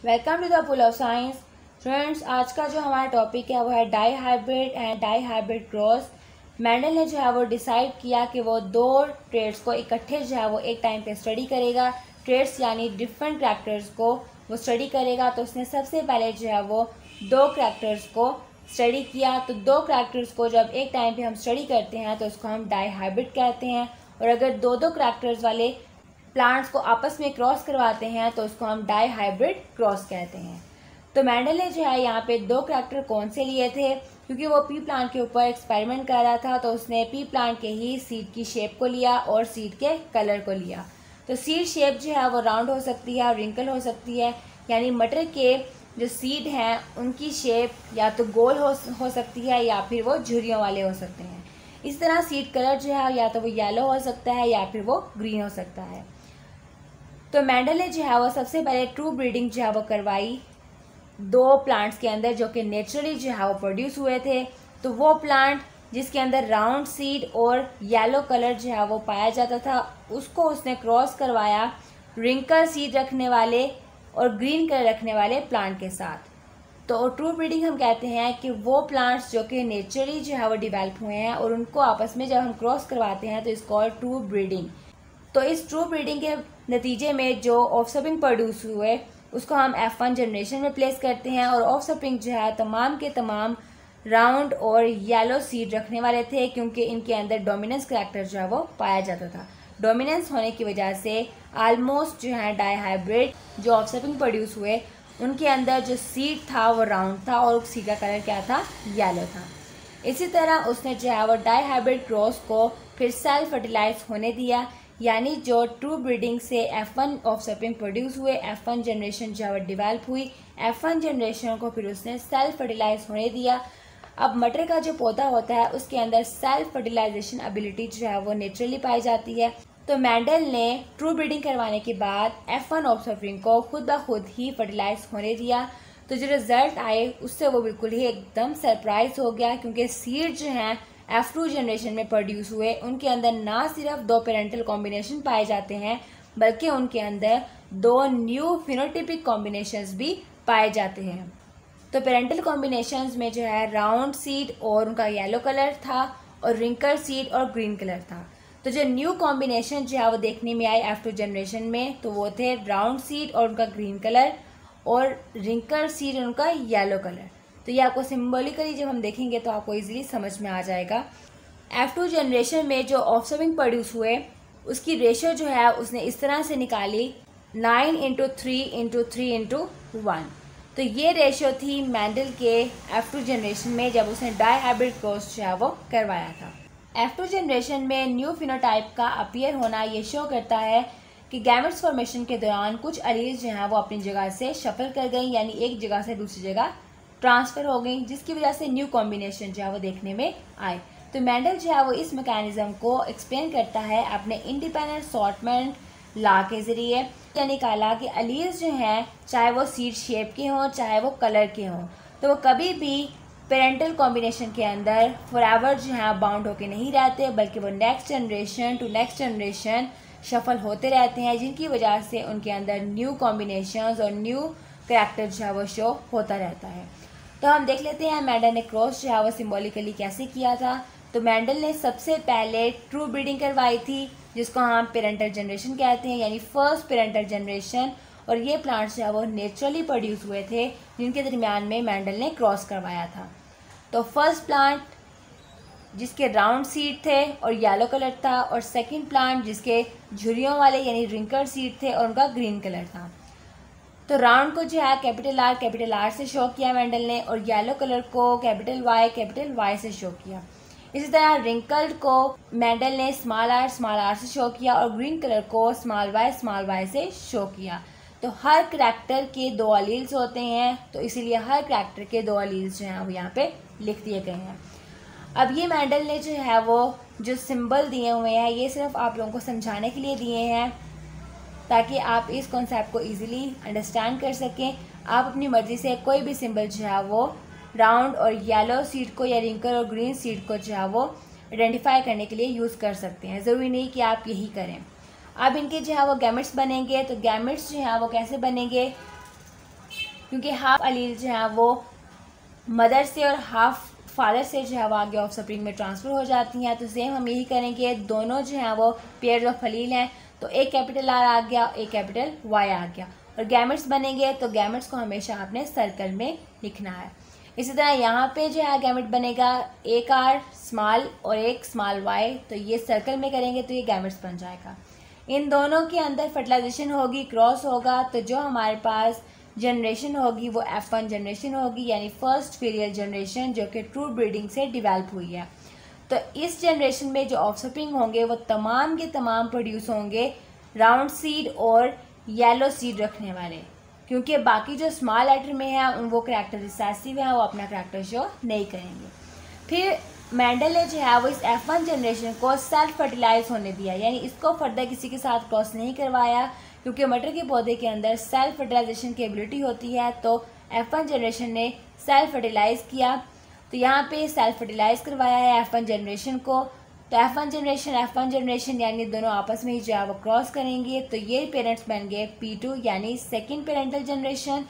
Welcome to the pool of science. Friends, आज का जो हमारा टॉपिक है वो है dihybrid and dihybrid cross. Mendel ने जो है वो डिसाइड किया कि वो दो ट्रेड्स को इकट्ठे जो है वो एक टाइम पे स्टडी करेगा। ट्रेड्स यानी डिफरेंट करैक्टर्स को वो स्टडी करेगा। तो उसने सबसे पहले जो है वो दो करैक्टर्स को स्टडी किया। तो दो करैक्टर्स को जब एक टाइम पे हम स्टडी करते हैं तो उसको हम डाई हाइब्रिड कहते हैं। और अगर दो दो करैक्टर्स वाले प्लांट्स को आपस में क्रॉस करवाते हैं तो उसको हम डाई हाइब्रिड क्रॉस कहते हैं। तो मेंडल ने जो है यहाँ पे दो करैक्टर कौन से लिए थे, क्योंकि वो पी प्लांट के ऊपर एक्सपेरिमेंट कर रहा था। तो उसने पी प्लांट के ही सीड की शेप को लिया और सीड के कलर को लिया। तो सीड शेप जो है वो राउंड हो सकती है और रिंकल हो सकती है, यानी मटर के जो सीड हैं उनकी शेप या तो गोल हो सकती है या फिर वो झुर्रियों वाले हो सकते हैं। इस तरह सीड कलर जो है या तो वो येलो हो सकता है या फिर वो ग्रीन हो सकता है। तो मेंडल ने जो है वो सबसे पहले ट्रू ब्रीडिंग जो है वो करवाई दो प्लांट्स के अंदर जो कि नेचुरली जो है वो प्रोड्यूस हुए थे। तो वो प्लांट जिसके अंदर राउंड सीड और येलो कलर जो है वो पाया जाता था, उसको उसने क्रॉस करवाया रिंकल सीड रखने वाले और ग्रीन कलर रखने वाले प्लांट के साथ। तो ट्रू ब्रीडिंग हम कहते हैं कि वो प्लांट्स जो कि नेचुरली जो है वो डिवेल्प हुए हैं और उनको आपस में जब हम क्रॉस करवाते हैं तो इस कॉल्ड ट्रू ब्रीडिंग। तो इस ट्रू ब्रीडिंग के नतीजे में जो ऑफस्प्रिंग प्रोड्यूस हुए उसको हम F1 जनरेशन में प्लेस करते हैं। और ऑफस्प्रिंग जो है तमाम के तमाम राउंड और येलो सीड रखने वाले थे, क्योंकि इनके अंदर डोमिनेंस करैक्टर जो है वो पाया जाता था। डोमिनेंस होने की वजह से ऑलमोस्ट जो है डाई हाइब्रिड जो ऑफस्प्रिंग प्रोड्यूस हुए उनके अंदर जो सीड था वो राउंड था और सीड का कलर क्या था, येलो था। इसी तरह उसने जो है वो डाई हाइब्रिड क्रॉस को फिर सेल्फ फर्टिलाइज होने दिया, यानी जो ट्रू ब्रीडिंग से F1 ऑफस्प्रिंग प्रोड्यूस हुए, F1 जनरेशन जो है डिवेल्प हुई, F1 जनरेशन को फिर उसने सेल्फ फर्टिलाइज होने दिया। अब मटर का जो पौधा होता है उसके अंदर सेल्फ फर्टिलाइजेशन एबिलिटी जो है वो नेचुरली पाई जाती है। तो मेंडल ने ट्रू ब्रीडिंग करवाने के बाद F1 ऑफस्प्रिंग को खुद ब खुद ही फर्टिलाइज होने दिया। तो जो रिजल्ट आए उससे वो बिल्कुल ही एकदम सरप्राइज हो गया, क्योंकि सीड जो हैं F2 जनरेशन में प्रोड्यूस हुए उनके अंदर ना सिर्फ दो पेरेंटल कॉम्बिनेशन पाए जाते हैं बल्कि उनके अंदर दो न्यू फिनोटिपिक कॉम्बिनेशंस भी पाए जाते हैं। तो पेरेंटल कॉम्बिनेशंस में जो है राउंड सीड और उनका येलो कलर था और रिंकल सीड और ग्रीन कलर था। तो जो न्यू कॉम्बिनेशन जो है वो देखने में आए F2 जनरेशन में तो वो थे राउंड सीड और उनका ग्रीन कलर और रिंकल सीड और उनका येलो कलर। तो ये आपको सिम्बॉलिकली जब हम देखेंगे तो आपको इजीली समझ में आ जाएगा। F2 जनरेशन में जो ऑफस्प्रिंग प्रोड्यूस हुए उसकी रेशियो जो है उसने इस तरह से निकाली 9:3:3:1। तो ये रेशियो थी मेंडल के F2 जनरेशन में जब उसने डाई हाइब्रिड क्रॉस जो है वो करवाया था। F2 जनरेशन में न्यू फिनोटाइप का अपीयर होना ये शो करता है कि गैमेट्स फॉर्मेशन के दौरान कुछ एलील्स जो हैं वो अपनी जगह से शफल कर गई, यानी एक जगह से दूसरी जगह ट्रांसफ़र हो गई, जिसकी वजह से न्यू कॉम्बिनेशन जो है वो देखने में आए। तो मेंडल जो है वो इस मैकेनिज्म को एक्सप्लेन करता है अपने इंडिपेंडेंट सॉर्टमेंट लॉ के ज़रिए। यह निकाला कि एलील्स जो हैं चाहे वो सीड शेप के हों चाहे वो कलर के हों, तो वो कभी भी पेरेंटल कॉम्बिनेशन के अंदर फॉरएवर जो है बाउंड होके नहीं रहते, बल्कि वो next generation to next generation shuffle होते रहते हैं, जिनकी वजह से उनके अंदर न्यू कॉम्बिनेशंस और न्यू करैक्टर जो है वो शो होता रहता है। तो हम देख लेते हैं मेंडल ने क्रॉस जो है वो सिम्बॉलिकली कैसे किया था। तो मेंडल ने सबसे पहले ट्रू ब्रीडिंग करवाई थी, जिसको हम पेरेंटल जनरेशन कहते हैं, यानी फर्स्ट पेरेंटल जनरेशन। और ये प्लांट्स जो है वो नेचुरली प्रोड्यूस हुए थे जिनके दरमियान में मेंडल ने क्रॉस करवाया था। तो फर्स्ट प्लांट जिसके राउंड सीड थे और येलो कलर था, और सेकेंड प्लांट जिसके झुर्रियों वाले यानी रिंकल सीड थे और उनका ग्रीन कलर था। तो राउंड को जो है कैपिटल आर से शो किया मेंडल ने, और येलो कलर को कैपिटल वाई से शो किया। इसी तरह रिंकल्ड को मेंडल ने स्मॉल आर से शो किया और ग्रीन कलर को स्मॉल वाई से शो किया। तो हर करैक्टर के दो एलील्स होते हैं, तो इसीलिए हर करैक्टर के दो एलील्स जो हैं वो यहाँ पे लिख दिए गए हैं। अब ये मेंडल ने जो है वो जो सिंबल दिए हुए हैं ये सिर्फ आप लोगों को समझाने के लिए दिए हैं ताकि आप इस कॉन्सेप्ट को इजीली अंडरस्टैंड कर सकें। आप अपनी मर्ज़ी से कोई भी सिंबल जो है वो राउंड और येलो सीड को या रिंकल और ग्रीन सीड को जो है वो आइडेंटिफाई करने के लिए यूज़ कर सकते हैं, ज़रूरी नहीं कि आप यही करें। अब इनके जो है वो गैमेट्स बनेंगे। तो गैमेट्स जो हैं वो कैसे बनेंगे, क्योंकि हाफ अलील जो है वो मदर से और हाफ फादर से जो है वो आगे ऑफस्प्रिंग में ट्रांसफ़र हो जाती हैं। तो सेम हम यही करेंगे, दोनों जो हैं वो पेयर्स ऑफ अलील हैं, तो एक कैपिटल आर आ गया, एक कैपिटल वाई आ गया, और गैमेट्स बनेंगे तो गैमेट्स को हमेशा आपने सर्कल में लिखना है। इसी तरह यहाँ पे जो है गैमेट बनेगा एक आर स्मॉल और एक स्मॉल वाई, तो ये सर्कल में करेंगे तो ये गैमेट्स बन जाएगा। इन दोनों के अंदर फर्टिलाइजेशन होगी, क्रॉस होगा, तो जो हमारे पास जनरेशन होगी वो F1 जनरेशन होगी, यानी फर्स्ट फीलियल जनरेशन जो कि ट्रू ब्रीडिंग से डिवेल्प हुई है। तो इस जनरेशन में जो ऑफस्प्रिंग होंगे वो तमाम के तमाम प्रोड्यूस होंगे राउंड सीड और येलो सीड रखने वाले, क्योंकि बाकी जो स्मॉल लेटर में है वो करैक्टर रिसेसिव है, वो अपना करैक्टर शो नहीं करेंगे। फिर मेंडल ने जो है वो इस F1 जनरेशन को सेल्फ फर्टिलाइज होने दिया, यानी इसको फर्दर किसी के साथ क्रॉस नहीं करवाया, क्योंकि मटर के पौधे के अंदर सेल्फ फर्टिलाइजेशन की एबिलिटी होती है। तो F1 जनरेशन ने सेल्फ फर्टिलाइज किया, तो यहाँ पे सेल्फ फर्टिलाइज करवाया है F1 जनरेशन को। तो F1 जनरेशन यानी दोनों आपस में ही जो है वो क्रॉस करेंगे, तो ये पेरेंट्स बन गए P2 यानी सेकेंड पेरेंटल जनरेशन।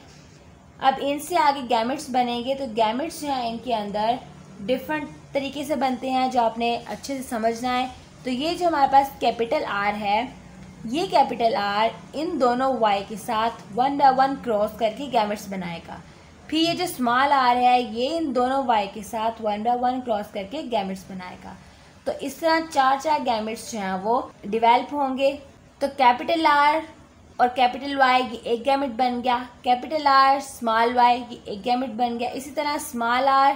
अब इनसे आगे गैमेट्स बनेंगे, तो गैमेट्स जो हैं इनके अंदर डिफरेंट तरीके से बनते हैं जो आपने अच्छे से समझना है। तो ये जो हमारे पास कैपिटल R है, ये कैपिटल R इन दोनों Y के साथ 1 बाय 1 क्रॉस करके गैमेट्स बनाएगा। फिर ये जो स्मॉल R है ये इन दोनों Y के साथ 1 बाय 1 क्रॉस करके गैमेट्स बनाएगा। तो इस तरह चार गैमेट्स जो हैं वो डिवेल्प होंगे। तो कैपिटल R और कैपिटल Y ये एक गैमेट बन गया, कैपिटल R स्मॉल y ये एक गैमेट बन गया। इसी तरह स्मॉल r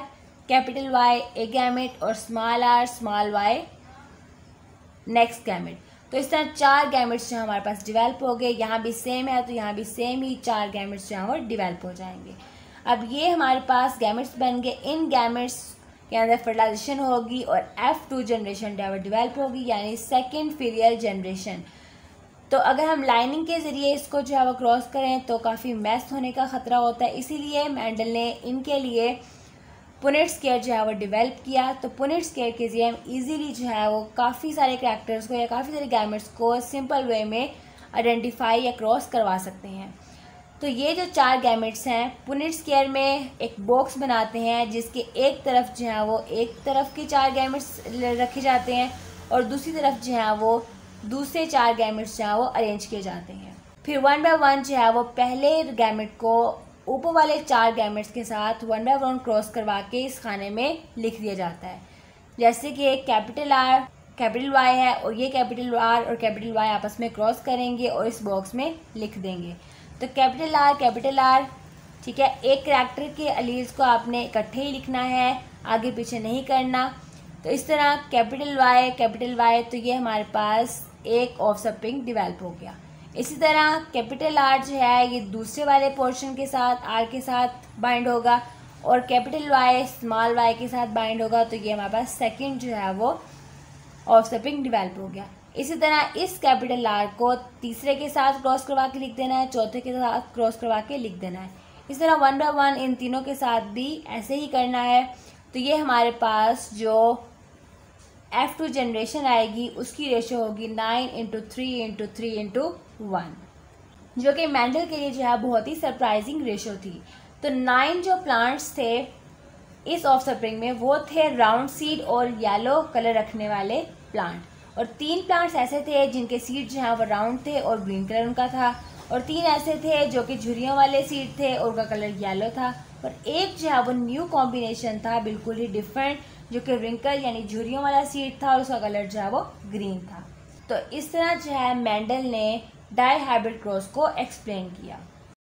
कैपिटल Y एक गैमेट और small r small y next gamete. तो इस तरह चार गैमेट्स जो हमारे पास डिवेल्प हो गए। यहाँ भी सेम है तो यहाँ भी सेम ही चार गैमेट्स जो हैं वो डिवेल्प हो जाएंगे। अब ये हमारे पास गैमेट्स बन गए, इन गैमेट्स के अंदर फर्टिलाइजेशन होगी और F2 जनरेशन डिवेल्प होगी, यानी सेकेंड फीलियल जनरेशन। तो अगर हम लाइनिंग के ज़रिए इसको जो है वो क्रॉस करें तो काफ़ी मैस होने का ख़तरा होता है, इसीलिए मेंडल ने इनके लिए पुनेट स्क्वायर जो है वो डेवलप किया। तो पुनेट स्क्वायर के ज़रिए हम इजीली जो है वो काफ़ी सारे करैक्टर्स को या काफ़ी सारे गैमेट्स को सिंपल वे में आइडेंटिफाई या क्रॉस करवा सकते हैं। तो ये जो चार गैमेट्स हैं पुनेट स्क्वायर में एक बॉक्स बनाते हैं जिसके एक तरफ जो है वो एक तरफ के चार गैमेट्स रखे जाते हैं और दूसरी तरफ जो है वो दूसरे चार गैमेट्स जो है वो अरेंज किए जाते हैं। फिर 1 बाय 1 जो है वो पहले गैमेट को ऊपर वाले चार गैमेट्स के साथ 1 बाय 1 क्रॉस करवा के इस खाने में लिख दिया जाता है। जैसे कि एक कैपिटल R कैपिटल Y है और ये कैपिटल R और कैपिटल Y आपस में क्रॉस करेंगे और इस बॉक्स में लिख देंगे। तो कैपिटल R ठीक है, एक करैक्टर के अलील्स को आपने इकट्ठे ही लिखना है, आगे पीछे नहीं करना। तो इस तरह कैपिटल Y तो ये हमारे पास एक ऑफस्प्रिंग डेवलप हो गया। इसी तरह कैपिटल R जो है ये दूसरे वाले पोर्शन के साथ R के साथ बाइंड होगा और कैपिटल Y स्मॉल y के साथ बाइंड होगा, तो ये हमारे पास सेकंड जो है वो ऑफस्प्रिंग डेवलप हो गया। इसी तरह इस कैपिटल R को तीसरे के साथ क्रॉस करवा के लिख देना है, चौथे के साथ क्रॉस करवा के लिख देना है। इस तरह 1 बाय 1 इन तीनों के साथ भी ऐसे ही करना है। तो ये हमारे पास जो F2 जनरेशन आएगी उसकी रेशो होगी 9:3:3:1, जो कि मेंडल के लिए जो है बहुत ही सरप्राइजिंग रेशो थी। तो 9 जो प्लांट्स थे इस ऑफस्प्रिंग में वो थे राउंड सीड और येलो कलर रखने वाले प्लांट, और 3 प्लांट्स ऐसे थे जिनके सीड जो है वो राउंड थे और ग्रीन कलर उनका था, और 3 ऐसे थे जो कि झुर्रियों वाले सीड थे और उनका कलर येलो था, और एक जो है वो न्यू कॉम्बिनेशन था बिल्कुल ही डिफरेंट जो कि रिंकल यानी झुर्रियों वाला सीड था और उसका कलर जो है वो ग्रीन था। तो इस तरह जो है मेंडल ने डाई हाइब्रिड क्रॉस को एक्सप्लेन किया।